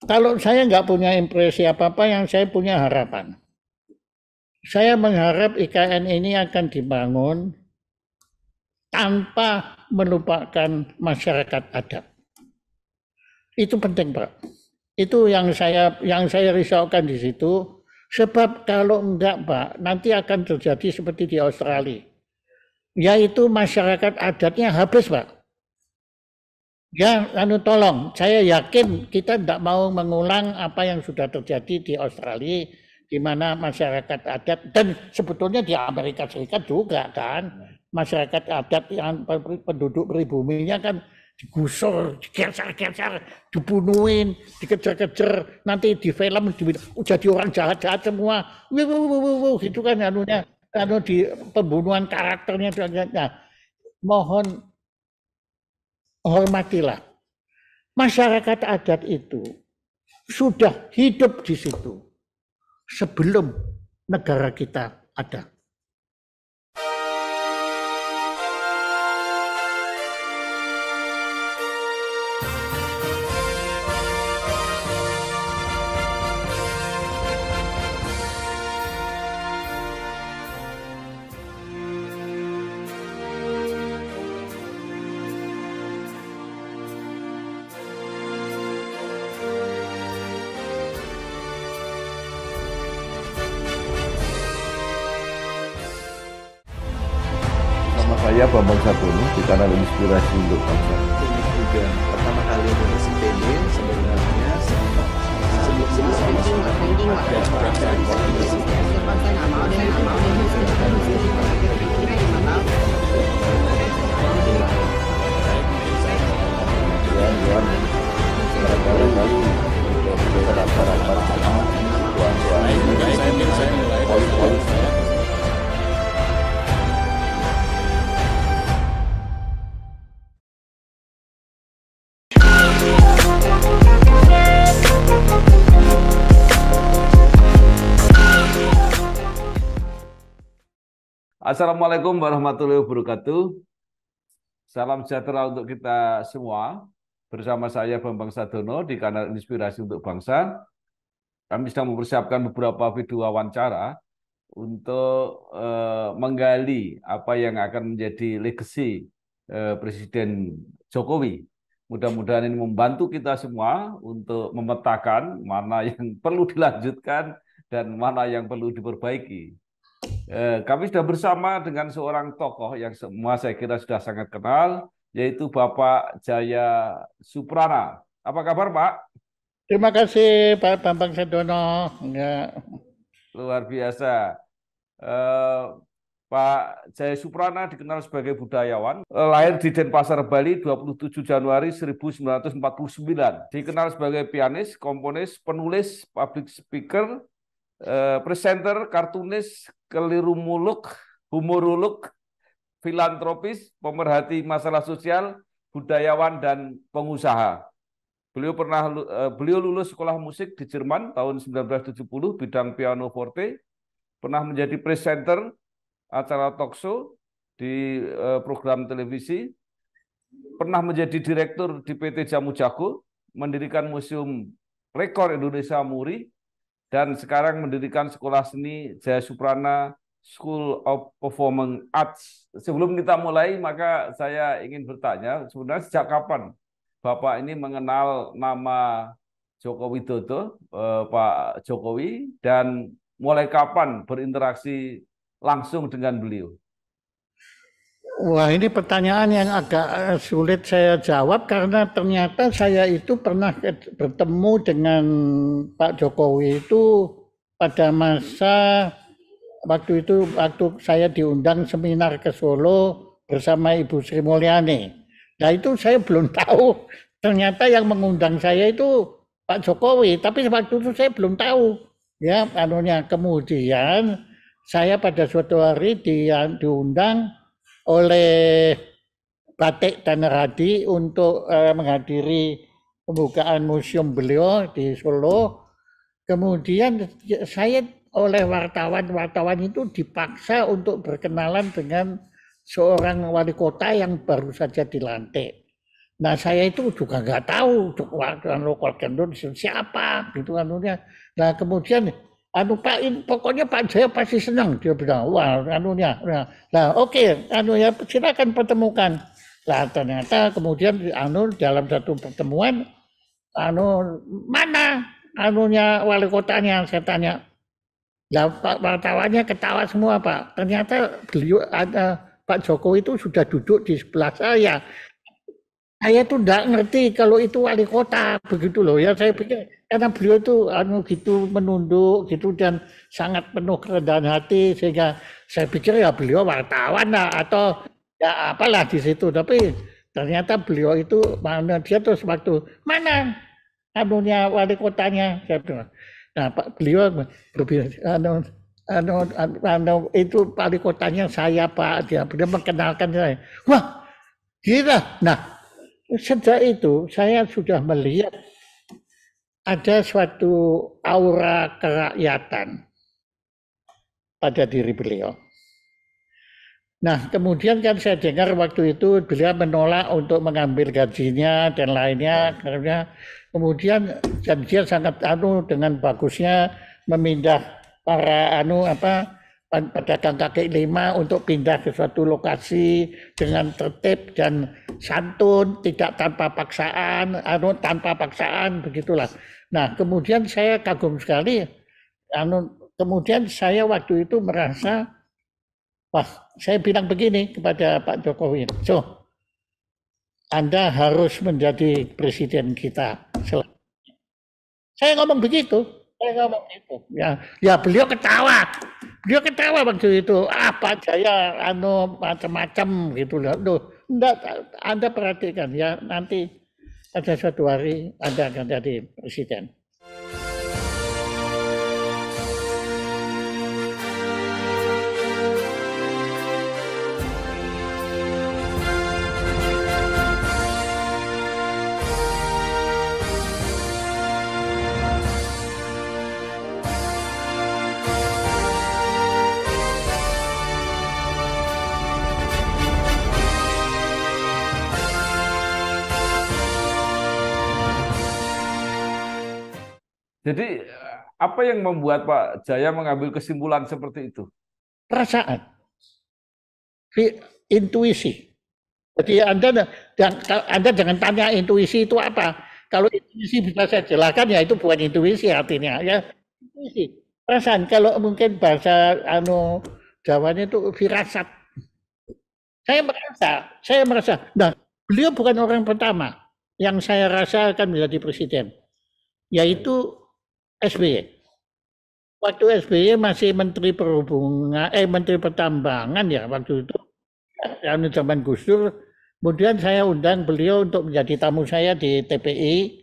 Kalau saya nggak punya impresi apa-apa, yang saya punya harapan. Saya mengharap IKN ini akan dibangun tanpa melupakan masyarakat adat. Itu penting, Pak. Itu yang saya risaukan di situ. Sebab kalau enggak, Pak, nanti akan terjadi seperti di Australia. Yaitu masyarakat adatnya habis, Pak. Ya, tolong, saya yakin kita tidak mau mengulang apa yang sudah terjadi di Australia, di mana masyarakat adat, dan sebetulnya di Amerika Serikat juga kan, masyarakat adat yang penduduk pribuminya kan digusur, digeser-geser, dibunuhin, dikejar-kejar, nanti di film jadi orang jahat-jahat semua, gitu kan anunya, di pembunuhan karakternya. Nah, mohon hormatilah. Masyarakat adat itu sudah hidup di situ sebelum negara kita ada. Saya Bambang Sartono di kanal Inspirasi untuk Bangsa. Ini juga pertama kali nulis IPB sebenarnya Assalamualaikum warahmatullahi wabarakatuh. Salam sejahtera untuk kita semua. Bersama saya Bambang Sartono di kanal Inspirasi untuk Bangsa. Kami sedang mempersiapkan beberapa video wawancara untuk menggali apa yang akan menjadi legacy Presiden Jokowi. Mudah-mudahan ini membantu kita semua untuk memetakan mana yang perlu dilanjutkan dan mana yang perlu diperbaiki. Kami sudah bersama dengan seorang tokoh yang semua saya kira sudah sangat kenal, yaitu Bapak Jaya Suprana. Apa kabar, Pak? Terima kasih Pak Bambang Sartono. Ya. Luar biasa. Pak Jaya Suprana dikenal sebagai budayawan, lahir di Denpasar, Bali 27 Januari 1949. Dikenal sebagai pianis, komponis, penulis, public speaker, presenter, kartunis, keliru muluk, humorolog, filantropis, pemerhati masalah sosial, budayawan, dan pengusaha. Beliau lulus sekolah musik di Jerman tahun 1970 bidang piano forte, pernah menjadi presenter acara talk show di program televisi, pernah menjadi direktur di PT Jamu Jago, mendirikan Museum Rekor Indonesia Muri, dan sekarang mendirikan sekolah seni Jaya Suprana School of Performing Arts. Sebelum kita mulai, maka saya ingin bertanya, sebenarnya sejak kapan Bapak ini mengenal nama Joko Widodo, Pak Jokowi, dan mulai kapan berinteraksi langsung dengan beliau? Wah, ini pertanyaan yang agak sulit saya jawab karena ternyata saya itu pernah bertemu dengan Pak Jokowi itu pada masa waktu saya diundang seminar ke Solo bersama Ibu Sri Mulyani. Nah itu saya belum tahu ternyata yang mengundang saya itu Pak Jokowi, tapi waktu itu saya belum tahu. Ya, kemudian saya pada suatu hari diundang oleh Batik Tanah Radi untuk menghadiri pembukaan museum beliau di Solo. Kemudian saya oleh wartawan itu dipaksa untuk berkenalan dengan seorang wali kota yang baru saja dilantik. Nah saya itu juga nggak tahu Kolker siapa gitu anunya. Nah kemudian Pak pokoknya Pak Jaya pasti senang, dia bilang wah anunya. Nah oke, ya silakan pertemukan. Lah ternyata kemudian dalam satu pertemuan mana anunya wali kotanya, saya tanya. Lah Pak wartawannya ketawa semua Pak. Ternyata beliau Pak Jokowi itu sudah duduk di sebelah saya. Saya tuh enggak ngerti kalau itu wali kota begitu loh ya. Saya pikir karena beliau itu gitu menunduk gitu dan sangat penuh kerendahan hati sehingga saya pikir ya beliau wartawan lah atau ya apalah di situ. Tapi ternyata beliau itu mana dia terus waktu mana wali kotanya saya bilang. Nah Pak beliau berbicara itu wali kotanya saya Pak, dia mengenalkan saya. Wah gila. Nah sejak itu saya sudah melihat ada suatu aura kerakyatan pada diri beliau. Nah kemudian kan saya dengar waktu itu beliau menolak untuk mengambil gajinya dan lainnya karena kemudian dan dia sangat dengan bagusnya memindah para pedagang kaki lima untuk pindah ke suatu lokasi dengan tertib dan santun, tidak tanpa paksaan, tanpa paksaan begitulah. Nah, kemudian saya kagum sekali. Kemudian saya waktu itu merasa, wah, saya bilang begini kepada Pak Jokowi, so, Anda harus menjadi presiden kita. Saya ngomong begitu. Ya beliau ketawa waktu itu. Pak Jaya macam-macam gitu loh. Enggak, Anda perhatikan ya nanti pada suatu hari Anda akan jadi presiden. Jadi apa yang membuat Pak Jaya mengambil kesimpulan seperti itu? Perasaan, intuisi. Jadi Anda jangan tanya intuisi itu apa. Kalau intuisi bisa saya jelaskan ya itu bukan intuisi artinya ya. Intuisi. Perasaan kalau mungkin bahasa Jawanya itu firasat. Saya merasa. Nah, beliau bukan orang pertama yang saya rasa akan menjadi presiden. Yaitu SBY. Waktu SBY masih Menteri Menteri Pertambangan ya waktu itu. Zaman Gus Dur. Kemudian saya undang beliau untuk menjadi tamu saya di TPI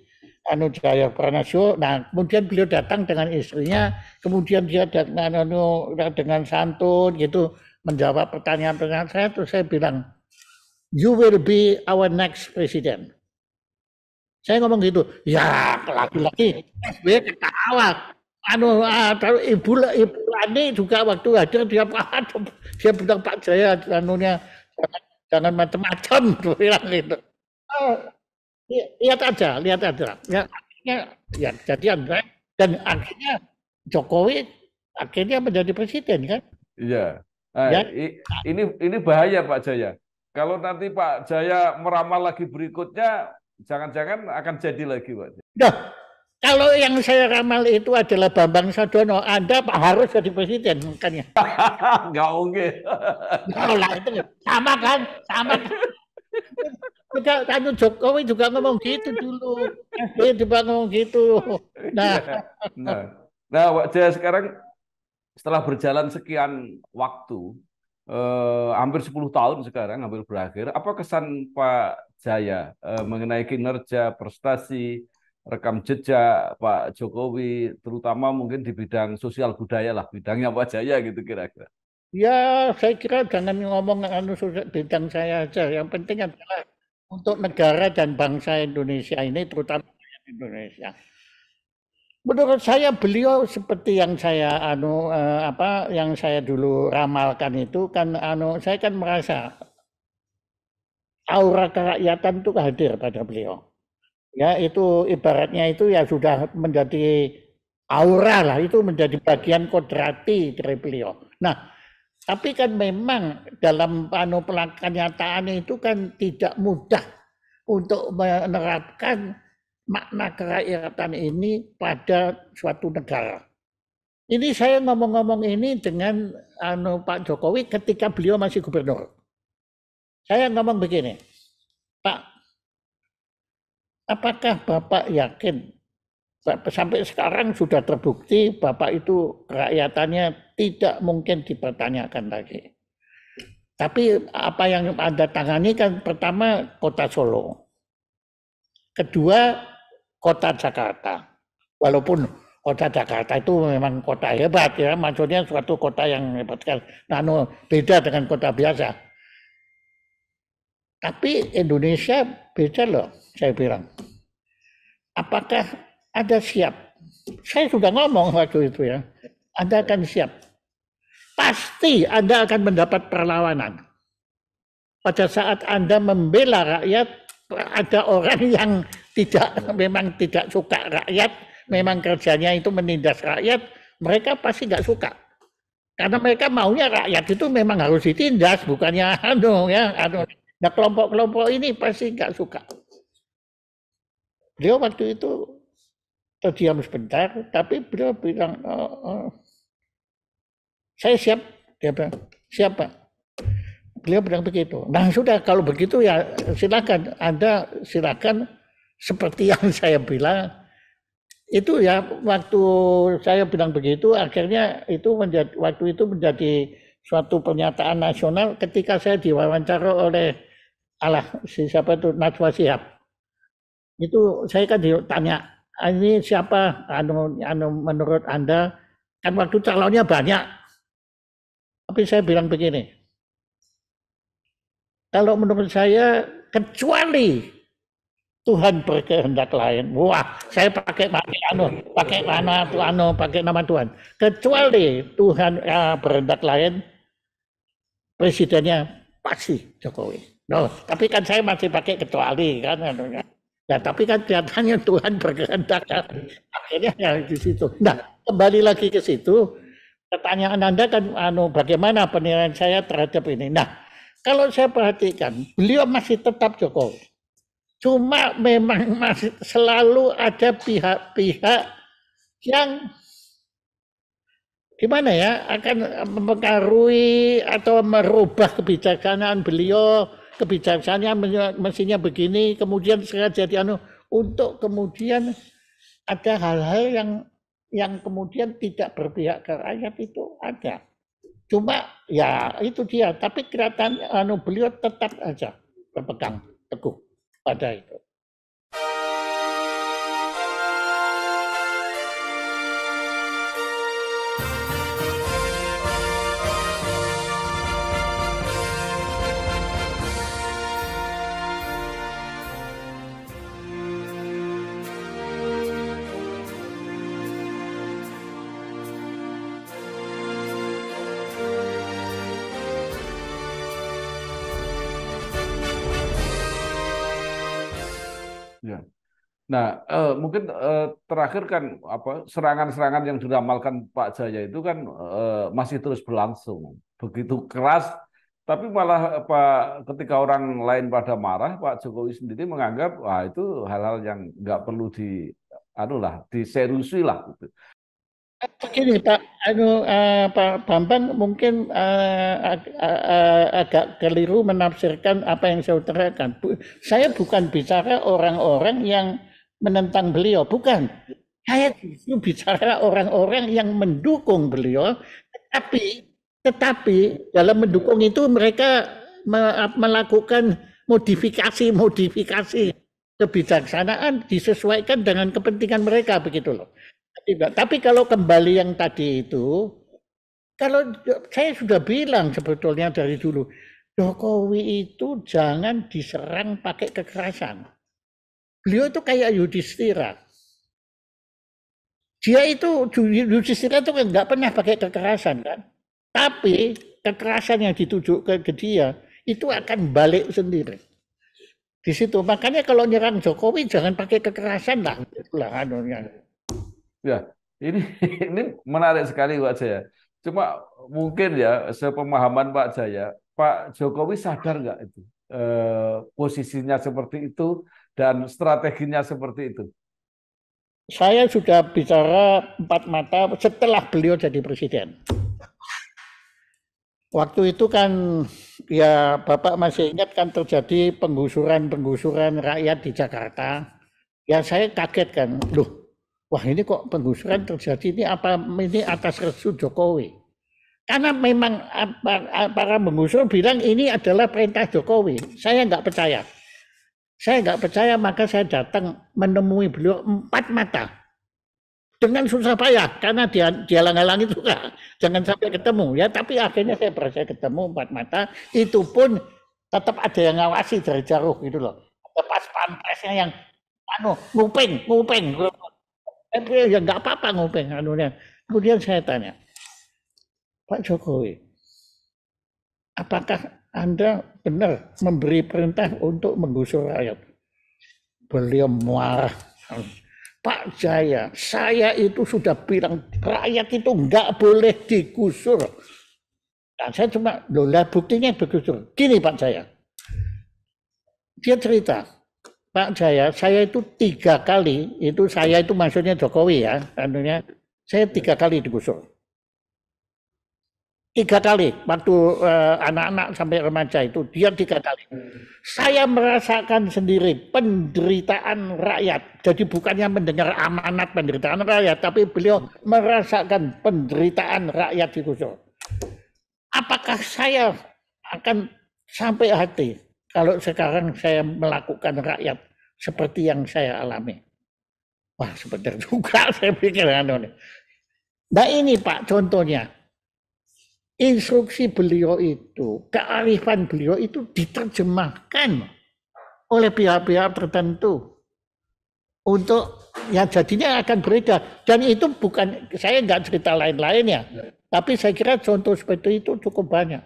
Jaya Pranasyo. Nah, kemudian beliau datang dengan istrinya, kemudian dia dengan santun gitu menjawab pertanyaan-pertanyaan saya. Terus saya bilang, you will be our next president. Saya ngomong gitu, ya lagi-lagi SBY ketawa. Ibu Ani juga waktu hadir dia bilang Pak Jaya jangan macam-macam bilang gitu. Lihat aja. Ya jadi dan akhirnya Jokowi akhirnya menjadi presiden kan? Iya. Nah, ya. Ini bahaya Pak Jaya. Kalau nanti Pak Jaya meramal lagi berikutnya, jangan-jangan akan jadi lagi Pak Jaya. Nah, kalau yang saya ramal itu adalah Bambang Sadono, Anda harus jadi presiden makanya. Enggak mungkin. Nah, itu sama kan? Jokowi juga ngomong gitu dulu. SBY juga ngomong gitu. Nah, Pak Jaya sekarang setelah berjalan sekian waktu, hampir 10 tahun sekarang, hampir berakhir, apa kesan Pak Jaya mengenai kinerja, prestasi, rekam jejak Pak Jokowi, terutama mungkin di bidang sosial budaya lah, bidangnya Pak Jaya gitu kira-kira. Ya, saya kira jangan ngomong bidang saya aja. Yang penting adalah untuk negara dan bangsa Indonesia ini, terutama Indonesia. Menurut saya beliau seperti yang saya yang saya dulu ramalkan itu kan saya kan merasa aura kerakyatan itu hadir pada beliau. Ya, itu ibaratnya itu ya sudah menjadi aura lah, itu menjadi bagian kodrati dari beliau. Nah, tapi kan memang dalam kenyataan itu kan tidak mudah untuk menerapkan makna kerakyatan ini pada suatu negara. Ini saya ngomong-ngomong ini dengan Pak Jokowi ketika beliau masih gubernur. Saya ngomong begini, Pak, apakah Bapak yakin sampai sekarang sudah terbukti Bapak itu keracyatannya tidak mungkin dipertanyakan lagi. Tapi apa yang Anda tangani kan pertama kota Solo, kedua kota Jakarta. Walaupun kota Jakarta itu memang kota hebat ya, maksudnya suatu kota yang hebat kan, beda dengan kota biasa. Tapi Indonesia beda loh, saya bilang. Apakah Anda siap? Saya sudah ngomong waktu itu ya, Anda akan siap. Pasti Anda akan mendapat perlawanan. Pada saat Anda membela rakyat, ada orang yang memang tidak suka rakyat, memang kerjanya itu menindas rakyat, mereka pasti nggak suka. Karena mereka maunya rakyat itu memang harus ditindas, bukannya Nah, kelompok-kelompok ini pasti nggak suka. Beliau waktu itu terdiam sebentar, tapi beliau bilang, saya siap. Dia bilang, siap Pak. Beliau bilang begitu. Nah sudah, kalau begitu ya silakan. Anda silakan seperti yang saya bilang. Itu ya waktu saya bilang begitu, akhirnya itu waktu itu menjadi suatu pernyataan nasional ketika saya diwawancara oleh siapa itu Najwa Shihab. Itu saya kan ditanya, ini siapa menurut Anda, kan waktu calonnya banyak. Tapi saya bilang begini, kalau menurut saya kecuali Tuhan berkehendak lain, wah saya pakai nama Tuhan. Kecuali Tuhan berkehendak lain, presidennya pasti Jokowi. No, tapi kan saya masih pakai kecuali kan. Ya, tapi kan kelihatannya Tuhan berkehendak kan. Akhirnya ya di situ. Nah, kembali lagi ke situ. Pertanyaan Anda kan bagaimana penilaian saya terhadap ini. Nah, kalau saya perhatikan, beliau masih tetap Jokowi. Cuma memang masih selalu ada pihak-pihak yang gimana ya, akan mempengaruhi atau merubah kebijaksanaan beliau. Kebijaksanaan mestinya begini, kemudian sengaja jadi untuk kemudian ada hal-hal yang kemudian tidak berpihak ke rakyat itu ada. Cuma ya itu dia, tapi kelihatan beliau tetap aja berpegang teguh pada itu. Ya. Nah, mungkin terakhir kan serangan-serangan yang diramalkan Pak Jaya itu kan masih terus berlangsung, begitu keras. Tapi malah ketika orang lain pada marah, Pak Jokowi sendiri menganggap wah itu hal-hal yang nggak perlu diseriusi lah. Gitu. Begini Pak, Pak Bambang mungkin agak keliru menafsirkan apa yang saya utarakan. Saya bukan bicara orang-orang yang menentang beliau, bukan. Saya justru bicara orang-orang yang mendukung beliau, tetapi dalam mendukung itu mereka melakukan modifikasi kebijaksanaan disesuaikan dengan kepentingan mereka, begitu loh. Tapi kalau kembali yang tadi itu, kalau saya sudah bilang sebetulnya dari dulu, Jokowi itu jangan diserang pakai kekerasan. Beliau itu kayak Yudhistira. Yudhistira itu nggak pernah pakai kekerasan kan. Tapi kekerasan yang ditujukan ke dia itu akan balik sendiri. Di situ makanya kalau nyerang Jokowi jangan pakai kekerasan lah, itulah anunya. Ya, ini ini menarik sekali Pak Jaya. Cuma mungkin ya sepemahaman Pak Jaya, Pak Jokowi sadar nggak itu posisinya seperti itu dan strateginya seperti itu. Saya sudah bicara empat mata setelah beliau jadi presiden. Waktu itu kan ya Bapak masih ingat kan terjadi penggusuran rakyat di Jakarta. Ya saya kaget kan, loh, wah ini kok penggusuran terjadi ini apa ini atas restu Jokowi? Karena memang para penggusur bilang ini adalah perintah Jokowi. Saya nggak percaya. Saya nggak percaya, maka saya datang menemui beliau empat mata. Dengan susah payah, karena dia halang-halangi juga. Jangan sampai ketemu ya, tapi akhirnya saya berhasil ketemu empat mata. Itu pun tetap ada yang ngawasi dari jauh gitu loh. Ada pas pampresnya yang nguping. Ya nggak apa-apa nguping. Kemudian saya tanya, Pak Jokowi, apakah Anda benar memberi perintah untuk menggusur rakyat? Beliau marah. Pak Jaya, saya itu sudah bilang rakyat itu nggak boleh digusur. Nah, saya cuma, loh buktinya digusur. Gini Pak Jaya, dia cerita, Pak Jaya, saya itu 3 kali, itu saya itu maksudnya Jokowi ya, saya 3 kali digusur. 3 kali waktu anak-anak sampai remaja itu dia 3 kali. Saya merasakan sendiri penderitaan rakyat. Jadi bukannya mendengar amanat penderitaan rakyat, tapi beliau merasakan penderitaan rakyat digusur. Apakah saya akan sampai hati kalau sekarang saya melakukan rakyat seperti yang saya alami? Wah, sebentar juga saya pikir. Nah ini Pak contohnya. Instruksi beliau itu, kearifan beliau itu diterjemahkan oleh pihak-pihak tertentu untuk ya jadinya akan beredar. Dan itu bukan, saya nggak cerita lain-lainnya, tapi saya kira contoh seperti itu cukup banyak.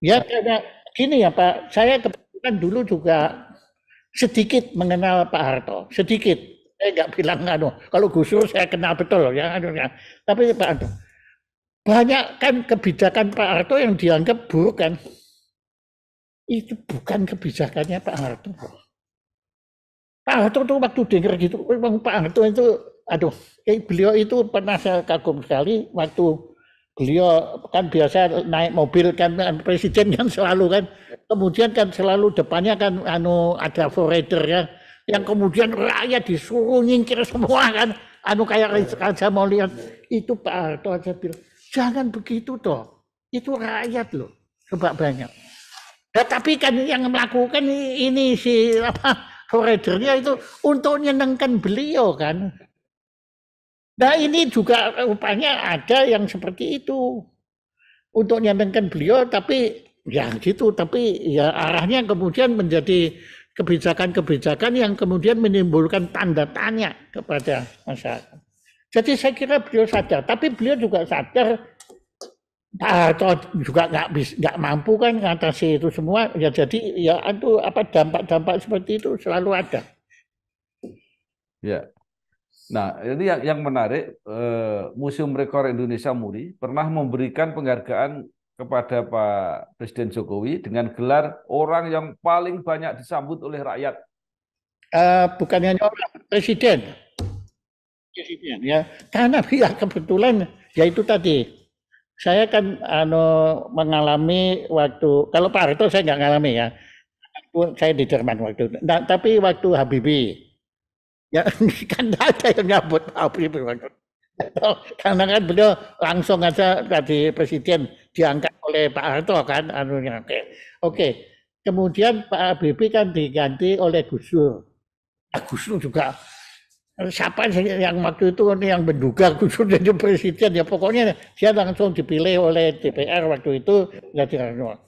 Ya karena gini ya Pak, saya kebetulan dulu juga sedikit mengenal Pak Harto, sedikit. Saya nggak bilang kalau Gus Dur saya kenal betul ya, tapi Pak Harto. Banyak kan kebijakan Pak Harto yang dianggap buruk kan. Itu bukan kebijakannya Pak Harto. Pak Harto tuh waktu dengar gitu, memang Pak Harto itu, beliau itu pernah saya kagum sekali waktu beliau kan biasa naik mobil kan presiden kan selalu kan, kemudian kan selalu depannya kan ada forerunner ya, yang kemudian rakyat disuruh nyingkir semua kan, kayak Raja mau lihat itu Pak Harto aja bilang. Jangan begitu toh, itu rakyat loh, coba banyak. Nah, tapi kan yang melakukan ini si forerunnernya itu untuk nyenengkan beliau kan. Nah ini juga rupanya ada yang seperti itu untuk nyenengkan beliau, tapi ya gitu, tapi ya arahnya kemudian menjadi kebijakan-kebijakan yang kemudian menimbulkan tanda tanya kepada masyarakat. Jadi saya kira beliau sadar, tapi beliau juga sadar atau juga nggak mampu kan mengatasi itu semua. Ya jadi ya itu dampak-dampak seperti itu selalu ada. Ya, nah ini yang menarik, Museum Rekor Indonesia MURI pernah memberikan penghargaan kepada Pak Presiden Jokowi dengan gelar orang yang paling banyak disambut oleh rakyat. Bukan hanya orang, presiden ya, karena ya kebetulan ya itu tadi saya kan mengalami waktu, kalau Pak Harto saya nggak ngalami ya, saya di Jerman waktu itu. Nah, tapi waktu Habibie ya kan ada yang nyambut Pak Habibie waktu itu. Karena kan beliau langsung aja tadi presiden diangkat oleh Pak Harto kan oke. Kemudian Pak Habibie kan diganti oleh Gus Dur. Gus Dur juga siapa yang waktu itu yang menduga Gus Dur jadi presiden ya, pokoknya dia langsung dipilih oleh DPR waktu itu.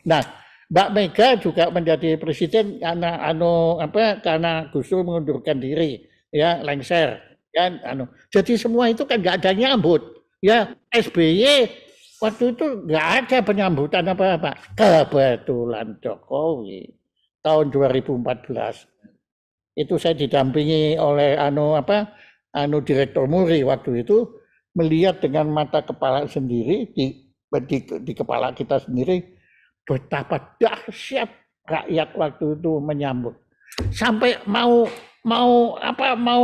Nah, Mbak Mega juga menjadi presiden karena Gus Dur mengundurkan diri ya, lengser kan jadi semua itu kan nggak ada nyambut ya. SBY waktu itu nggak ada penyambutan apa-apa, kebetulan Jokowi tahun 2014. Itu saya didampingi oleh Direktur Muri waktu itu, melihat dengan mata kepala sendiri di kepala kita sendiri betapa dahsyat rakyat waktu itu menyambut. Sampai mau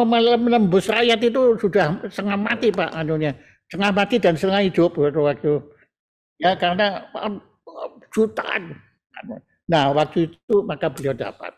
menembus rakyat itu sudah setengah mati Pak setengah mati dan setengah hidup waktu ya, karena jutaan. Nah waktu itu maka beliau dapat.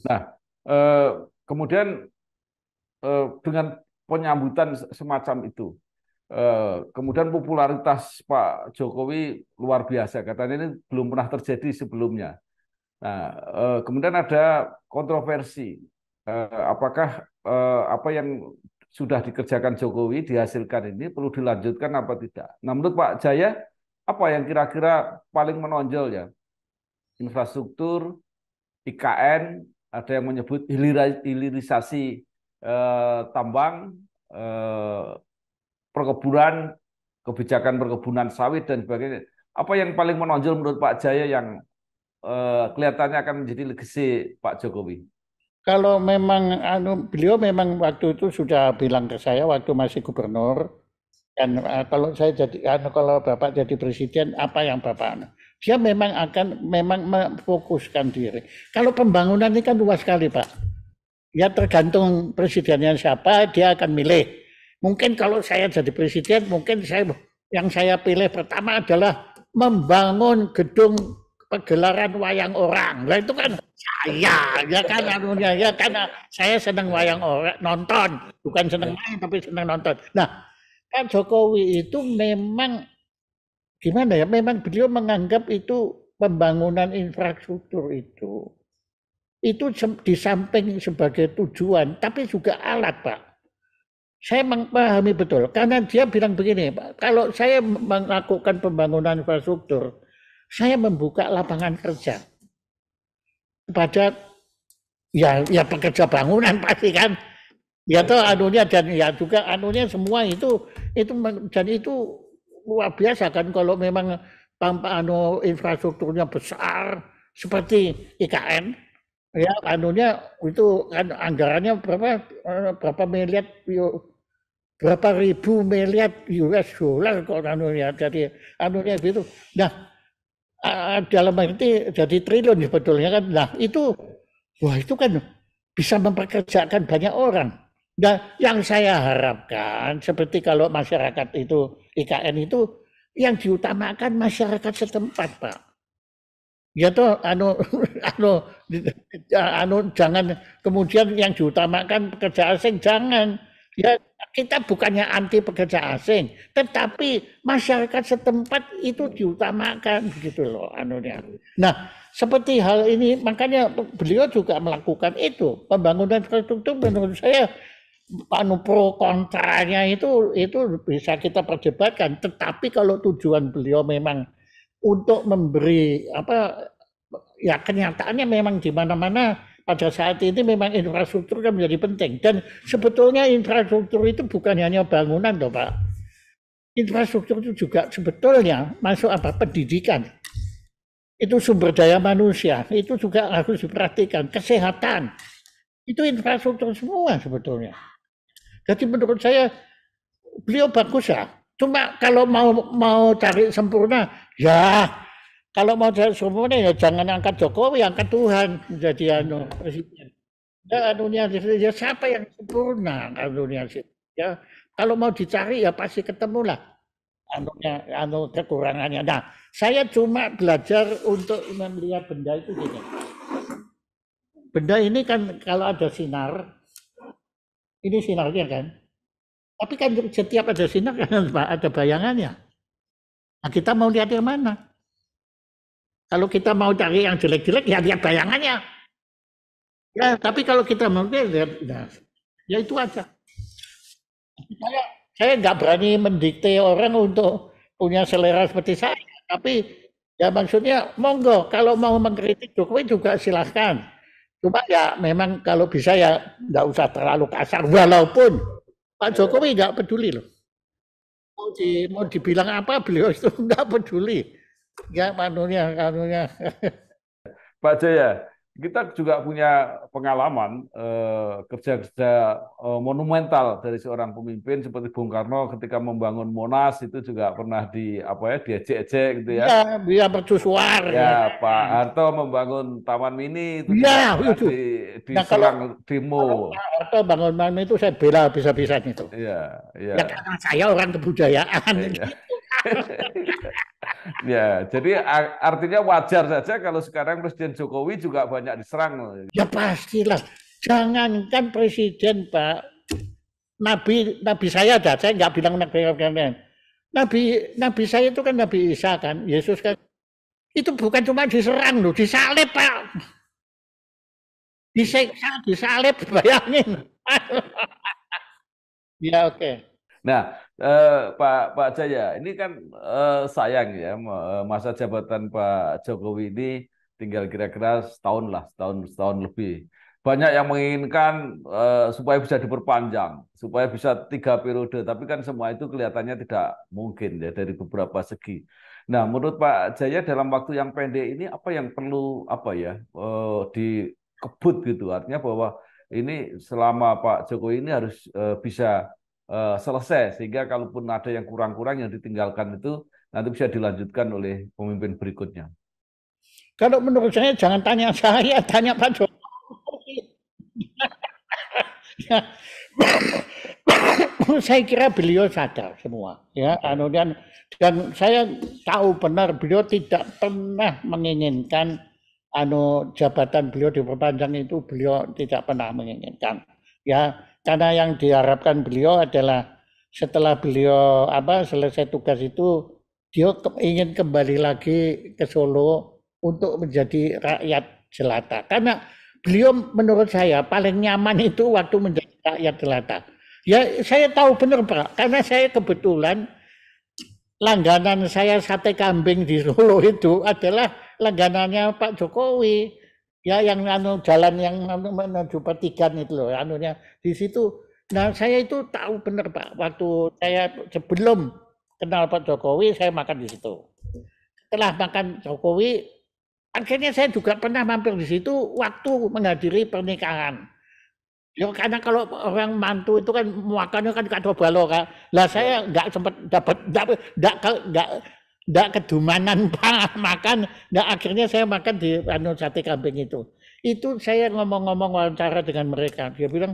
Nah, kemudian dengan penyambutan semacam itu, kemudian popularitas Pak Jokowi luar biasa. Katanya ini belum pernah terjadi sebelumnya. Nah, kemudian ada kontroversi. Apakah apa yang sudah dikerjakan Jokowi dihasilkan ini perlu dilanjutkan apa tidak? Nah, menurut Pak Jaya, apa yang kira-kira paling menonjol ya? Infrastruktur, IKN, ada yang menyebut hilirisasi tambang, perkebunan, kebijakan perkebunan sawit dan sebagainya. Apa yang paling menonjol menurut Pak Jaya yang kelihatannya akan menjadi legasi Pak Jokowi? Kalau memang beliau memang waktu itu sudah bilang ke saya waktu masih gubernur, dan kalau Bapak jadi presiden, apa yang Bapak dia memang akan memfokuskan diri. Kalau pembangunan ini kan luas sekali Pak. Ya tergantung presidennya siapa, dia akan milih. Mungkin kalau saya jadi presiden, mungkin yang saya pilih pertama adalah membangun gedung pagelaran wayang orang. Nah itu kan saya, ya kan karena saya senang wayang orang, nonton, bukan senang main tapi senang nonton. Nah, Pak Jokowi itu memang gimana ya? Memang beliau menganggap itu pembangunan infrastruktur itu di samping sebagai tujuan, tapi juga alat, Pak. Saya memahami betul, karena dia bilang begini, Pak, kalau saya melakukan pembangunan infrastruktur, saya membuka lapangan kerja kepada ya pekerja bangunan pasti kan, ya toh dan ya juga semua itu dan itu luar biasa kan kalau memang infrastrukturnya besar seperti IKN. Ya, itu kan anggarannya berapa miliar, berapa ribu miliar US dollar kok jadi gitu. Nah, dalam arti jadi triliun sebetulnya kan. Nah, itu kan bisa mempekerjakan banyak orang. Nah, yang saya harapkan seperti kalau masyarakat itu IKN itu yang diutamakan masyarakat setempat, Pak. Ya toh jangan kemudian yang diutamakan pekerja asing, jangan. Ya kita bukannya anti pekerja asing, tetapi masyarakat setempat itu diutamakan begitu loh Nah, seperti hal ini makanya beliau juga melakukan itu. Pembangunan infrastruktur menurut saya pro kontranya itu bisa kita perdebatkan, tetapi kalau tujuan beliau memang untuk memberi ya kenyataannya memang di mana-mana pada saat ini memang infrastruktur kan menjadi penting, dan sebetulnya infrastruktur itu bukan hanya bangunan loh Pak. Infrastruktur itu juga sebetulnya masuk pendidikan. Itu sumber daya manusia, itu juga harus diperhatikan, kesehatan. Itu infrastruktur semua sebetulnya. Jadi menurut saya beliau bagus ya. Cuma kalau mau cari sempurna, ya kalau mau cari sempurna ya jangan angkat Jokowi, angkat Tuhan menjadi presiden. Ya siapa yang sempurna ya kalau mau dicari ya pasti ketemu lah kekurangannya. Nah, saya cuma belajar untuk melihat benda itu gini. Benda ini kan kalau ada sinar, ini sinarnya kan. Tapi kan setiap ada sinar kan ada bayangannya. Nah, kita mau lihat yang mana? Kalau kita mau cari yang jelek-jelek, ya lihat bayangannya. Ya, tapi kalau kita mau lihat, nah, ya itu aja. Saya, saya nggak berani mendikte orang untuk punya selera seperti saya. Tapi ya maksudnya monggo, kalau mau mengkritik Jokowi juga silahkan. Cuma ya memang kalau bisa ya nggak usah terlalu kasar. Walaupun Pak Jokowi nggak peduli loh. Mau dibilang apa beliau itu nggak peduli. Ya kanunya. Pak Jaya, kita juga punya pengalaman kerja-kerja monumental dari seorang pemimpin seperti Bung Karno ketika membangun Monas itu juga pernah di apa ya diejek-ejek gitu ya. Ya, biar mercusuar. Ya, Pak Harto membangun Taman Mini itu juga Ya, pernah itu. Nah diserang demo. kalau Pak Harto bangun bangun itu saya bela bisa-bisanya itu. Iya, iya. Ya karena saya orang kebudayaan. Iya. Ya, jadi artinya wajar saja kalau sekarang Presiden Jokowi juga banyak diserang. Ya pastilah. Jangankan presiden, Pak. Nabi saya ada, saya nggak bilang nabi kalian. Nabi saya itu kan Nabi Isa kan, Yesus kan. Itu bukan cuma diserang loh, disalib, Pak. Disiksa, disalib, bayangin. Ya oke. Nah, Pak Jaya, ini kan sayang ya masa jabatan Pak Jokowi ini tinggal kira-kira setahun lah, setahun lebih. Banyak yang menginginkan supaya bisa diperpanjang, supaya bisa 3 periode, tapi kan semua itu kelihatannya tidak mungkin ya dari beberapa segi. Nah, menurut Pak Jaya dalam waktu yang pendek ini apa yang perlu apa ya dikebut gitu, artinya bahwa ini selama Pak Jokowi ini harus bisa selesai sehingga kalaupun ada yang kurang-kurang yang ditinggalkan itu nanti bisa dilanjutkan oleh pemimpin berikutnya. Kalau menurut saya jangan tanya saya, tanya Pak Jokowi. Ya. Saya kira beliau sadar semua, ya. Dan saya tahu benar beliau tidak pernah menginginkan jabatan beliau diperpanjang itu beliau tidak pernah menginginkan, ya. Karena yang diharapkan beliau adalah setelah beliau selesai tugas itu dia ingin kembali lagi ke Solo untuk menjadi rakyat jelata. Karena beliau menurut saya paling nyaman itu waktu menjadi rakyat jelata. Ya saya tahu benar Pak, karena saya kebetulan langganan saya sate kambing di Solo itu adalah langganannya Pak Jokowi. Ya yang jalan yang menuju Pertigaan itu loh, anunya di situ. Nah saya itu tahu benar Pak, waktu saya sebelum kenal Pak Jokowi saya makan di situ. Setelah makan Jokowi, akhirnya saya juga pernah mampir di situ waktu menghadiri pernikahan. Ya karena kalau orang mantu itu kan makannya kan kado balo kan. Lah saya nggak sempat dapat nggak kedumanan makan. Nah akhirnya saya makan di sate kambing itu. Itu saya ngomong-ngomong wawancara dengan mereka. Dia bilang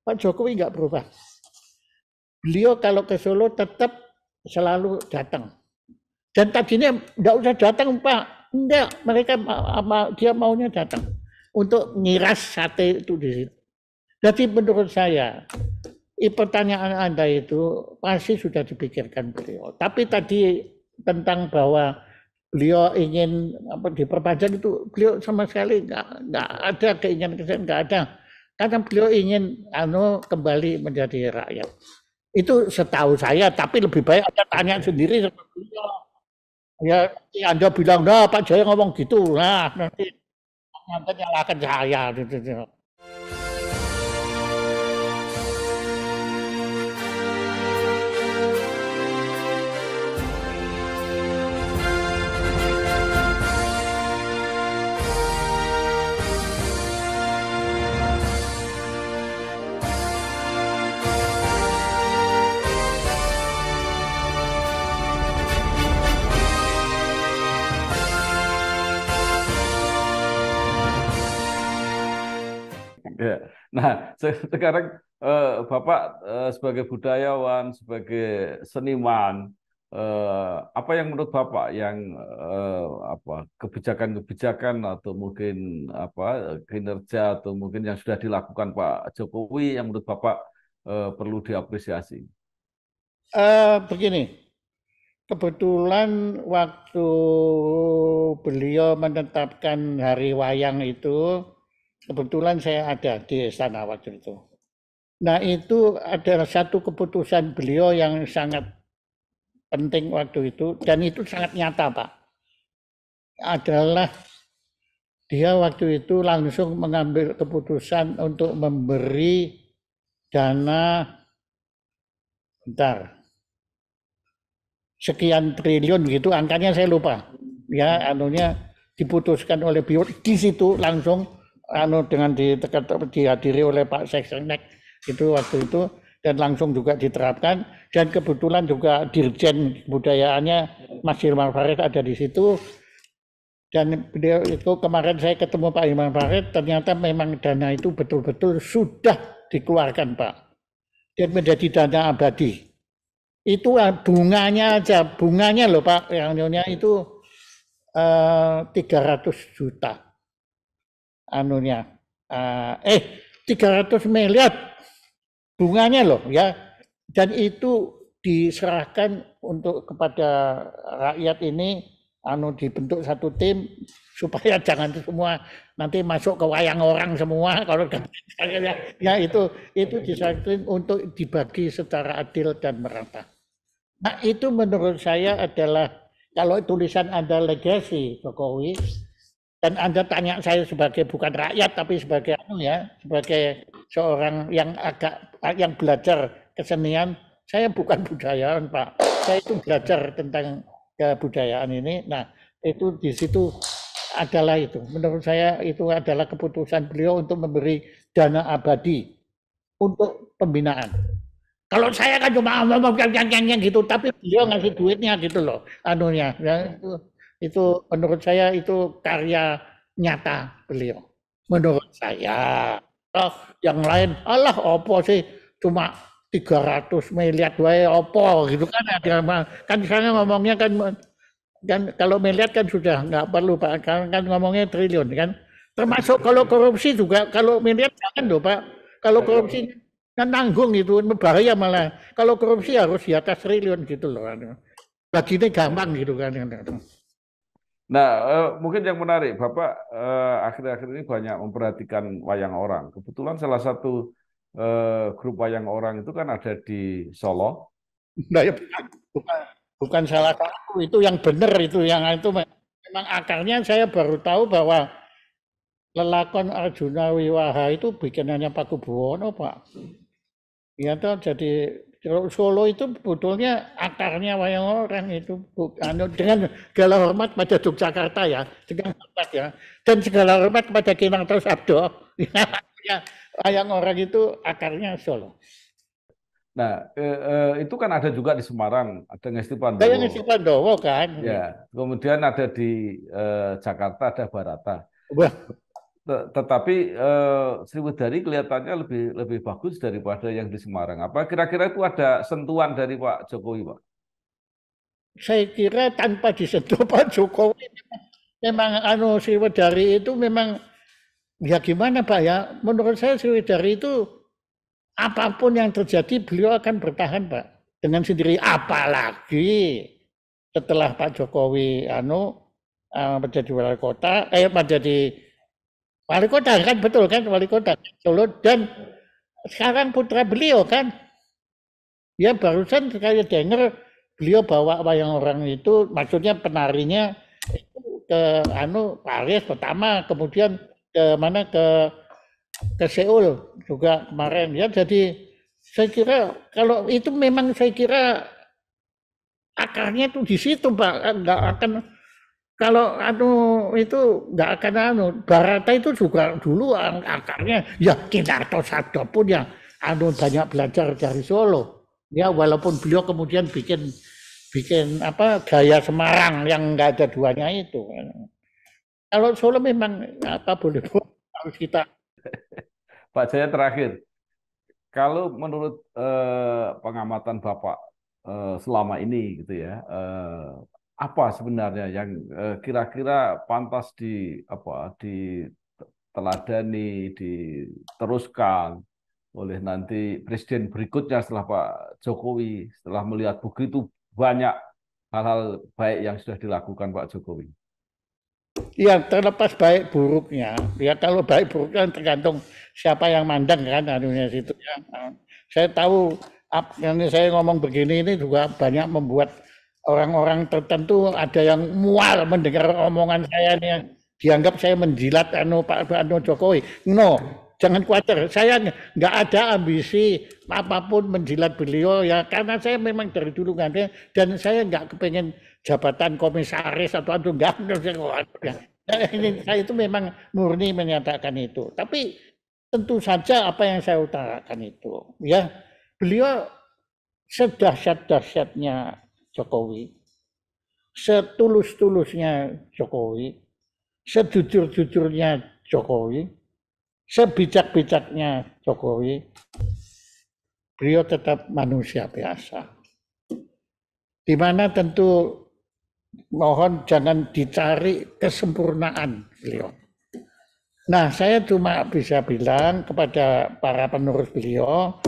Pak Jokowi nggak berubah. Beliau kalau ke Solo tetap selalu datang. Dan tadinya nggak usah datang Pak. Enggak, mereka dia maunya datang untuk ngiras sate itu di situ. Jadi menurut saya, pertanyaan Anda itu pasti sudah dipikirkan beliau. Tapi tadi tentang bahwa beliau ingin diperpanjang itu, beliau sama sekali nggak ada keinginan kesana, nggak ada. Karena beliau ingin kembali menjadi rakyat. Itu setahu saya, tapi lebih baik Anda tanya sendiri sama beliau. Ya, Anda bilang, nah Pak Jaya ngomong gitu, nah nanti nyalakan saya. Gitu. Ya. Nah, sekarang Bapak sebagai budayawan, sebagai seniman, apa yang menurut Bapak yang kebijakan-kebijakan atau mungkin kinerja atau mungkin yang sudah dilakukan Pak Jokowi yang menurut Bapak perlu diapresiasi? Begini, kebetulan waktu beliau menetapkan hari wayang itu, kebetulan saya ada di istana waktu itu. Nah, itu adalah satu keputusan beliau yang sangat penting waktu itu, dan itu sangat nyata, Pak. Adalah dia waktu itu langsung mengambil keputusan untuk memberi dana, bentar, sekian triliun gitu, angkanya saya lupa. Ya, anunya diputuskan oleh beliau di situ langsung dengan dihadiri oleh Pak Seksenek itu waktu itu, dan langsung juga diterapkan, dan kebetulan juga Dirjen Kebudayaannya Mas Hilman Farid ada di situ. Dan beliau itu kemarin saya ketemu Pak Hilman Farid, ternyata memang dana itu betul-betul sudah dikeluarkan, Pak, dan menjadi dana abadi. Itu bunganya aja, bunganya loh Pak, yang nyonya itu 300 juta anunya, 300 miliar bunganya loh ya, dan itu diserahkan untuk kepada rakyat ini, dibentuk satu tim supaya jangan semua nanti masuk ke wayang orang semua kalau ya itu diserahkan untuk dibagi secara adil dan merata. Nah, itu menurut saya adalah, kalau tulisan Anda legasi Jokowi, dan Anda tanya saya sebagai bukan rakyat tapi sebagai sebagai seorang yang yang belajar kesenian, saya bukan budayawan, Pak. Saya itu belajar tentang kebudayaan ini. Nah, itu di situ adalah itu. Menurut saya itu adalah keputusan beliau untuk memberi dana abadi untuk pembinaan. Kalau saya kan cuma ngomong yang gitu, tapi beliau ngasih duitnya gitu loh, anunya. Ya, itu menurut saya itu karya nyata beliau. Menurut saya. Oh, yang lain, alah opo sih cuma 300 miliar wae opo gitu kan, kan sekarang ngomongnya kan kalau miliar kan sudah nggak perlu Pak, kan ngomongnya triliun kan, termasuk kalau korupsi juga, kalau miliar jangan loh Pak, kalau korupsi kan nanggung itu bahaya malah, kalau korupsi harus di atas triliun gitu loh, baginya gampang gitu kan. Nah, mungkin yang menarik, Bapak akhir-akhir ini banyak memperhatikan wayang orang. Kebetulan salah satu grup wayang orang itu kan ada di Solo. Nah, ya, bukan salah satu, itu yang benar, itu yang itu memang akarnya. Saya baru tahu bahwa lelakon Arjuna Wiwaha itu bikinannya Pak Kubuwono, Pak. Ya toh, jadi Solo itu sebetulnya akarnya wayang orang itu, dengan segala hormat pada Yogyakarta ya, dengan hormat ya, dan segala hormat kepada Kinarto Sabdo, ya, wayang orang itu akarnya Solo. Nah, itu kan ada juga di Semarang, ada Ngesti Pandowo. Saya Ngesti Pandowo kan. Ya, kemudian ada di Jakarta, ada Barata. Wah. Tetapi Sriwedari kelihatannya lebih bagus daripada yang di Semarang. Apa kira-kira itu ada sentuhan dari Pak Jokowi, Pak? Saya kira tanpa disentuh Pak Jokowi, memang Sriwedari itu memang ya gimana Pak ya? Menurut saya Sriwedari itu apapun yang terjadi beliau akan bertahan Pak dengan sendiri. Apalagi setelah Pak Jokowi menjadi wali kota, menjadi wali kota kan, betul kan, wali kota Solo, dan sekarang putra beliau kan, ya barusan saya dengar beliau bawa wayang orang itu, maksudnya penarinya itu ke Paris pertama, kemudian ke mana ke Seoul juga kemarin ya. Jadi saya kira kalau itu memang saya kira akarnya itu di situ Pak, nggak akan, kalau itu nggak akan Barata itu juga dulu akarnya ya Kinarto Sabdo pun ya banyak belajar dari Solo ya, walaupun beliau kemudian bikin gaya Semarang yang nggak ada duanya itu. Kalau Solo memang boleh harus kita. Pak Jaya terakhir, kalau menurut pengamatan Bapak selama ini gitu ya, apa sebenarnya yang kira-kira pantas diteladani, diteruskan oleh nanti presiden berikutnya setelah Pak Jokowi, setelah melihat begitu banyak hal-hal baik yang sudah dilakukan Pak Jokowi? Ya terlepas baik buruknya, ya kalau baik buruk kan tergantung siapa yang mandang kan anunya situ ya. Saya tahu yang saya ngomong begini ini juga banyak membuat orang-orang tertentu ada yang mual mendengar omongan saya ini, dianggap saya menjilat Pak Jokowi. No, jangan khawatir, saya nggak ada ambisi apapun menjilat beliau ya, karena saya memang dari dulu nggak ada, dan saya nggak kepengen jabatan komisaris atau enggak. Saya itu memang murni menyatakan itu. Tapi tentu saja apa yang saya utarakan itu, ya beliau sedahsyat-dahsyatnya Jokowi, setulus-tulusnya Jokowi, sejujur-jujurnya Jokowi, sebijak-bijaknya Jokowi, beliau tetap manusia biasa. Di mana tentu mohon jangan dicari kesempurnaan beliau. Nah, saya cuma bisa bilang kepada para penerus beliau,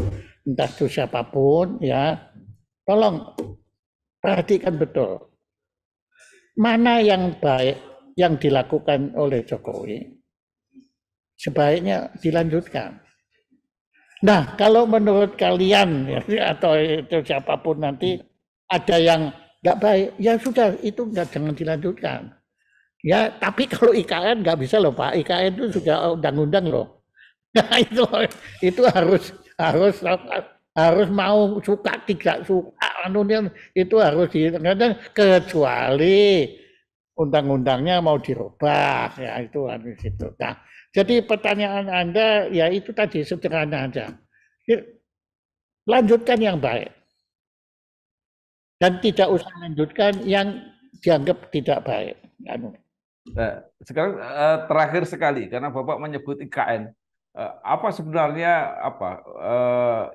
entah itu siapapun ya, tolong perhatikan betul mana yang baik yang dilakukan oleh Jokowi, sebaiknya dilanjutkan. Nah, kalau menurut kalian ya, atau itu siapapun nanti ada yang nggak baik, ya sudah itu jangan dilanjutkan. Ya, tapi kalau IKN nggak bisa loh Pak, IKN itu sudah undang-undang loh. Nah itu harus mau suka tidak suka, itu harus kecuali undang-undangnya mau dirubah ya itu harus itu. Nah, jadi pertanyaan Anda ya itu tadi sederhana aja. Lanjutkan yang baik. Dan tidak usah lanjutkan yang dianggap tidak baik. Nah, sekarang terakhir sekali karena Bapak menyebut IKN, apa sebenarnya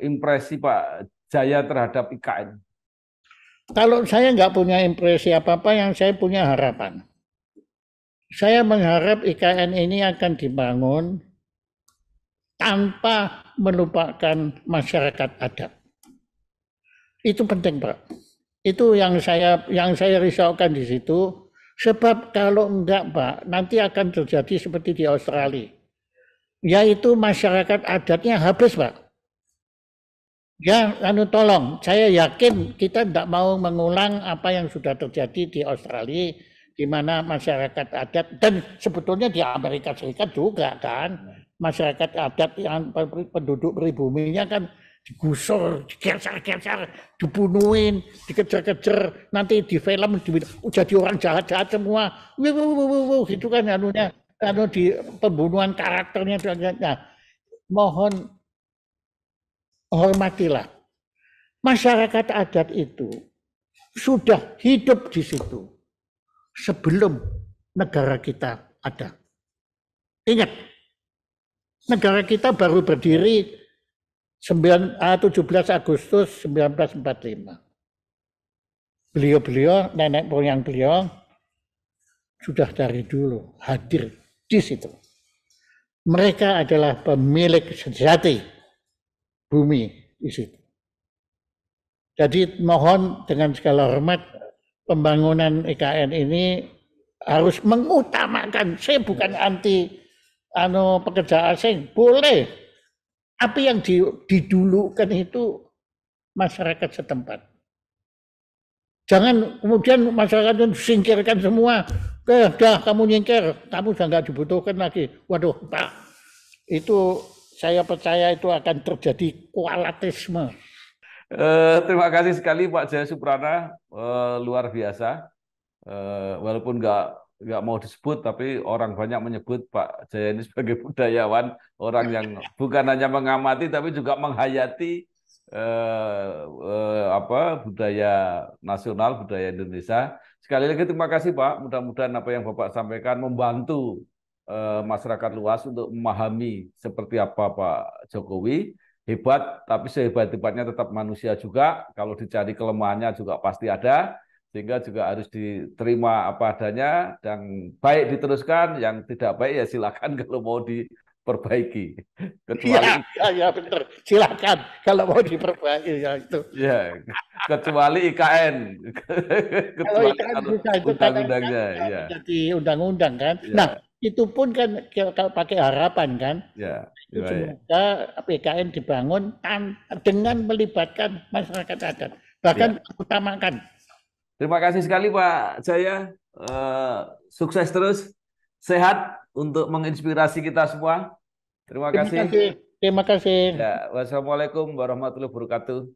impresi Pak Jaya terhadap IKN? Kalau saya nggak punya impresi apa-apa, yang saya punya harapan. Saya mengharap IKN ini akan dibangun tanpa melupakan masyarakat adat. Itu penting, Pak. Itu yang saya risaukan di situ. Sebab kalau enggak, Pak, nanti akan terjadi seperti di Australia. Yaitu masyarakat adatnya habis, Pak. Ya, tolong, saya yakin kita tidak mau mengulang apa yang sudah terjadi di Australia, di mana masyarakat adat, dan sebetulnya di Amerika Serikat juga kan, masyarakat adat yang penduduk pribuminya kan digusur, digeser-geser, dibunuhin, dikejar-kejar, nanti di film jadi orang jahat-jahat semua, gitu kan anunya, di pembunuhan karakternya. Nah, mohon hormatilah. Masyarakat adat itu sudah hidup di situ sebelum negara kita ada. Ingat, negara kita baru berdiri 17 Agustus 1945. Beliau-beliau, nenek moyang beliau sudah dari dulu hadir di situ. Mereka adalah pemilik sejati bumi di situ. Jadi mohon dengan segala hormat, pembangunan IKN ini harus mengutamakan, saya bukan anti pekerja asing, boleh. Tapi yang didulukan itu masyarakat setempat. Jangan kemudian masyarakat itu singkirkan semua. Dah kamu nyingkir, kamu sudah nggak dibutuhkan lagi. Waduh Pak, itu saya percaya itu akan terjadi kualatisme. Terima kasih sekali Pak Jaya Suprana, luar biasa. Walaupun nggak mau disebut, tapi orang banyak menyebut Pak Jaya ini sebagai budayawan, orang yang bukan hanya mengamati tapi juga menghayati budaya nasional, budaya Indonesia. Sekali lagi terima kasih Pak. Mudah-mudahan apa yang Bapak sampaikan membantu masyarakat luas untuk memahami seperti apa Pak Jokowi. Hebat, tapi sehebat-hebatnya tetap manusia juga. Kalau dicari kelemahannya juga pasti ada. Sehingga juga harus diterima apa adanya, dan baik diteruskan, yang tidak baik ya silakan kalau mau perbaiki. Ya, Kecuali ya benar. Silakan kalau mau diperbaiki ya itu. ya, kecuali IKN, Kalau kecuali ikan kalau bisa itu kadang-kadang undang-undangnya, nggak ya, menjadi undang-undang kan. Nah, ya, itu pun kan kalau pakai harapan kan, ya, itu baik. semoga PKN dibangun dengan melibatkan masyarakat adat, Ya. bahkan utamakan. Terima kasih sekali Pak Jaya. Sukses terus, sehat untuk menginspirasi kita semua. Terima Terima kasih. kasih. Terima kasih. Ya, wassalamualaikum warahmatullahi wabarakatuh.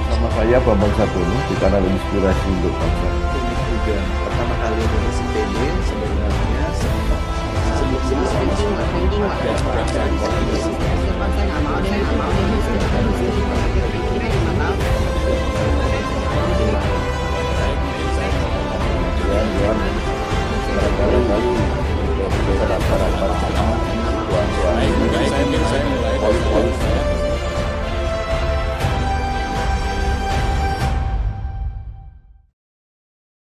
Nama saya Bambang Sabono di kanal Inspirasi untuk Bangsa. Ini juga pertama kali nulis IPB sebenarnya sebelum Ranking, Pak. ada Saya nggak mau